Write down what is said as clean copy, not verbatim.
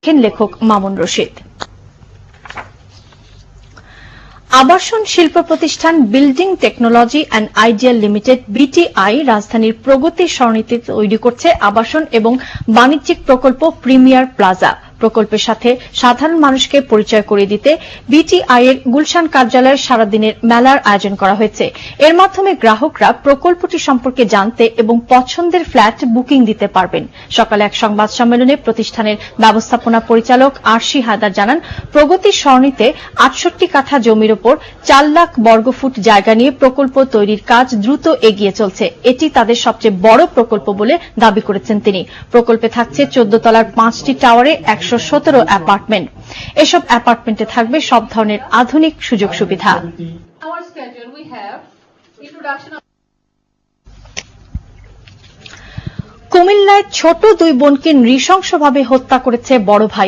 দেখেন লেখক মামুন রশিদ। আবাসন শিল্প প্রতিষ্ঠান building technology and ideal limited BTI রাজধানীর প্রগতি সরণিতে তৈরি করছে আবাসন এবং বাণিজ্যিক প্রকল্প প্রিমিয়ার প্লাজা। প্রকল্পের সাথে সাধারণ মানুষকে পরিচয় করিয়ে দিতে বিটিআই এর গুলশান কার্যালয়ে সারাদিনের মেলার আয়োজন করা হয়েছে। এর মাধ্যমে গ্রাহকরা প্রকল্পটি সম্পর্কে জানতে এবং পছন্দের ফ্ল্যাট বুকিং দিতে পারবেন। সকালে এক সংবাদ সম্মেলনে প্রতিষ্ঠানের ব্যবস্থাপনা পরিচালক আরশি হায়দার জানান, প্রগতি সরণিতে ৬৮ কাঠা জমির উপর ৪ লাখ বর্গফুট জায়গা নিয়ে প্রকল্প তৈরির কাজ দ্রুত এগিয়ে চলছে। এটি তাদের সবচেয়ে বড় প্রকল্প বলে দাবি করেছেন তিনি। প্রকল্পে থাকছে ১৪ তলার ৫টি টাওয়ারে ১১৭ অ্যাপার্টমেন্ট। এসব অ্যাপার্টমেন্টে থাকবে সব ধরনের আধুনিক সুযোগ সুবিধা। কুমিল্লায় ছোট ২ বোনকে নৃশংসভাবে হত্যা করেছে বড় ভাই।